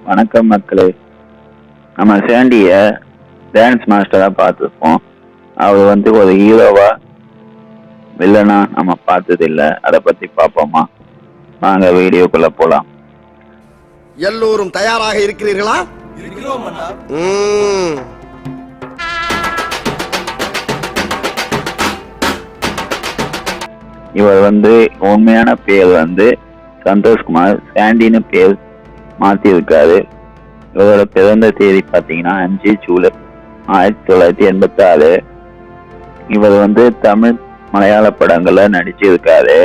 வணக்கம் மக்களே. நம்ம சாண்டிய டான்ஸ் மாஸ்டரா பார்த்துருப்போம். அவர் ஒரு ஹீரோவா வில்லனா நம்ம பார்த்தது இல்லை. அதை பத்தி பார்ப்போமா? வாங்க வீடியோக்குள்ள போலாம். எல்லோரும் தயாராக இருக்கிறீர்களா? இவர் உண்மையான பேர் சந்தோஷ்குமார். சாண்டின்னு பேர் மாத்தி இருக்காரு. இவரோட பிறந்த தேதி பாத்தீங்கன்னா 5 ஜூலை 1986. இவர் தமிழ் மலையாள படங்கள்ல நடிச்சிருக்காரு.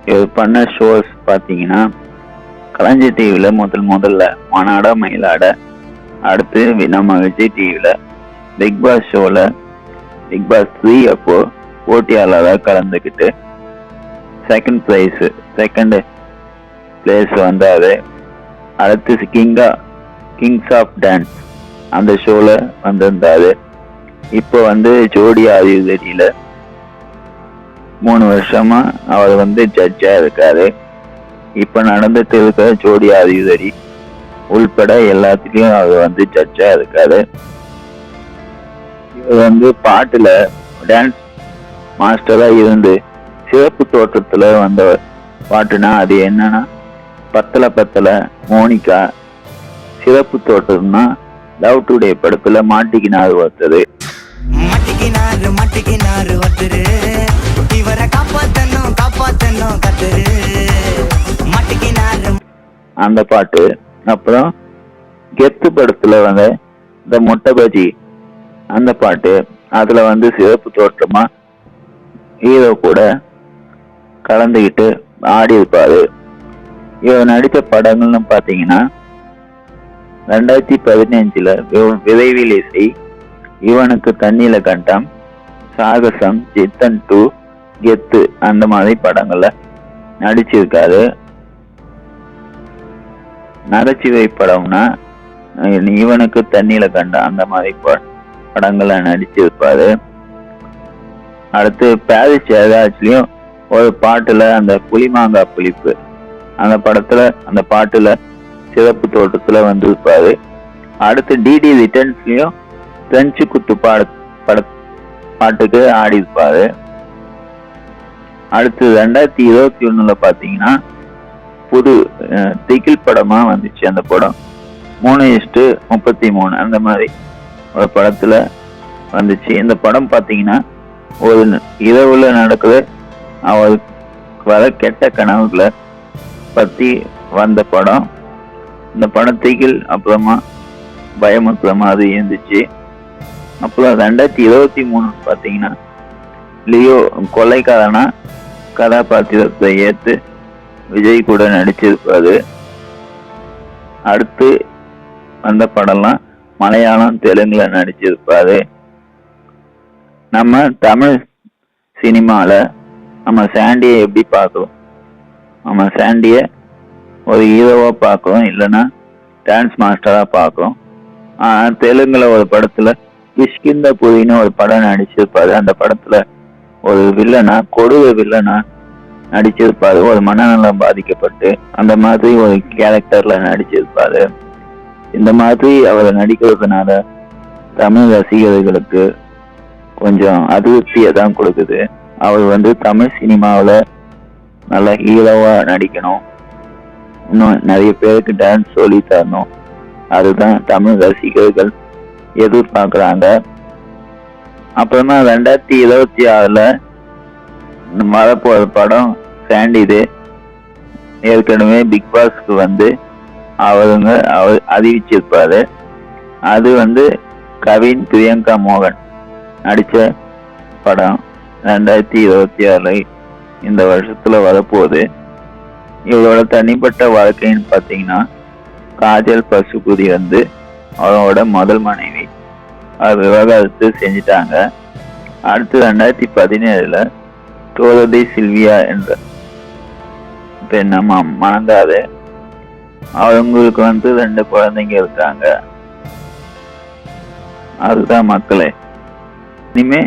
இவர் பண்ண ஷோஸ் பாத்தீங்கன்னா கலைஞர் டிவில முதல்ல மனாட மயிலாட, அடுத்து நம்ம விஜய் டிவில பிக் பாஸ் ஷோல பிக் பாஸ் 3 அப்போ போட்டியாளராக கலந்துக்கிட்டு செகண்ட் பிளேஸ் வந்தாரு. அடுத்து கிங்ஸ் ஆஃப் டான்ஸ் அந்த ஷோல வந்திருந்தாரு. இப்போ ஜோடி ஆதியுதடியில 3 வருஷமா அவர் ஜட்ஜா இருக்காரு. இப்ப நடந்துட்டு இருக்க ஜோடி ஆதியுதடி உள்பட எல்லாத்துலயும் அவர் ஜட்ஜா இருக்காரு. இவர் பாட்டுல டான்ஸ் மாஸ்டரா இருந்து சிறப்பு தோற்றத்துல வந்த பாட்டுனா அது என்னன்னா பத்தல மோனிகா. சிறப்பு தோற்றம்னா லவ் டுடே படத்துல மாட்டிக்கினாரு ஒருத்தரு. அந்த பாட்டு. அப்புறம் கெத்து படத்துல இந்த மொட்டை பஜி அந்த பாட்டு. அதுல சிறப்பு தோற்றமா ஹீரோ கூட கலந்துகிட்டு ஆடி இருப்பாரு. இவர் நடித்த படங்கள்னு பாத்தீங்கன்னா 2015 விரைவில் இசை, இவனுக்கு தண்ணீல கண்டம், சாகசம், ஜித்தன் 2, கெத்து அந்த மாதிரி படங்கள்ல நடிச்சிருக்காரு. நகைச்சுவை படம்னா இவனுக்கு தண்ணீல கண்டம் அந்த மாதிரி படங்கள்ல நடிச்சிருப்பாரு. அடுத்து பாரிஸ் ஜெயராஜ்லயும் ஒரு பாட்டுல அந்த புலிமாங்கா புளிப்பு அந்த பாட்டுல சிறப்பு தோட்டத்துல வந்திருப்பாரு. அடுத்து டிடி ரிட்டர்ன்ஸ்லயும் பிரெஞ்சு குத்து பாட்டுக்கு ஆடி இருப்பாரு. அடுத்து 2021 பாத்தீங்கன்னா புது திகில் படமா வந்துச்சு. அந்த படம் 3:33 அந்த மாதிரி ஒரு படத்துல வந்துச்சு. இந்த படம் பாத்தீங்கன்னா ஒரு இரவுல நடக்குது அவருக்கு வர கெட்ட கனவுகளை பத்தி வந்த படம். இந்த படத்திகள் அப்புறமா பயமுறுத்துற மாதிரி இருந்துச்சு. அப்புறம் 2023 பாத்தீங்கன்னா லியோ கொலைக்காரனா கதாபாத்திரத்தை ஏத்து விஜய் கூட நடிச்சிருப்பாரு. அடுத்து வந்த படம்லாம் மலையாளம் தெலுங்குல நடிச்சிருப்பாரு. நம்ம தமிழ் சினிமால நம்ம சாண்டிய எப்படி பார்க்கிறோம்? நம்ம சாண்டிய ஒரு ஹீரோவா பார்க்கிறோம், இல்லைன்னா டான்ஸ் மாஸ்டரா பார்க்கிறோம். தெலுங்குல ஒரு படத்துல கிஷ்கிந்த புரின்னு ஒரு படம் நடிச்சிருப்பாரு. அந்த படத்துல ஒரு வில்லனா, கொடூர வில்லனா நடிச்சிருப்பாரு. ஒரு மனநலம் பாதிக்கப்பட்டு அந்த மாதிரி ஒரு கேரக்டர்ல நடிச்சிருப்பாரு. இந்த மாதிரி அவர் நடிக்கிறதுனால தமிழ் ரசிகர்களுக்கு கொஞ்சம் அதிருப்தியை தான் கொடுக்குது. அவர் தமிழ் சினிமாவில் நல்ல ஹீரோவா நடிக்கணும், இன்னும் நிறைய பேருக்கு டான்ஸ் சொல்லி தரணும். அதுதான் தமிழ் ரசிகர்கள் எதிர்பார்க்குறாங்க. அப்புறமா 2026 வரப்போற படம் சாண்டிது. ஏற்கனவே பிக் பாஸ்க்கு அவர் அறிவிச்சிருப்பாரு. அது கவின் பிரியங்கா மோகன் நடிச்ச படம் 2026 இந்த வருஷத்துல வரப்போகுது. இவரோட தனிப்பட்ட வாழ்க்கைன்னு பாத்தீங்கன்னா காஜல் பசுபதி அவரோட முதல் மனைவி விவாகரத்து செஞ்சிட்டாங்க. அடுத்து 2017 தோரதி சில்வியா என்ற பெண்ணை மணந்தாரு. அவங்களுக்கு 2 குழந்தைங்க இருக்காங்க. அதுதான் மக்களே. இனிமே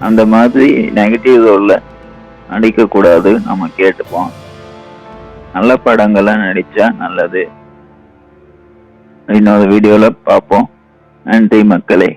அந்த மாதிரி நெகட்டிவ் ரோல்ல நடிக்க கூடாது நம்ம கேட்டுப்போம். நல்ல படங்களை நடிச்சா நல்லது. இன்னொரு வீடியோல பார்ப்போம். நன்றி மக்களே.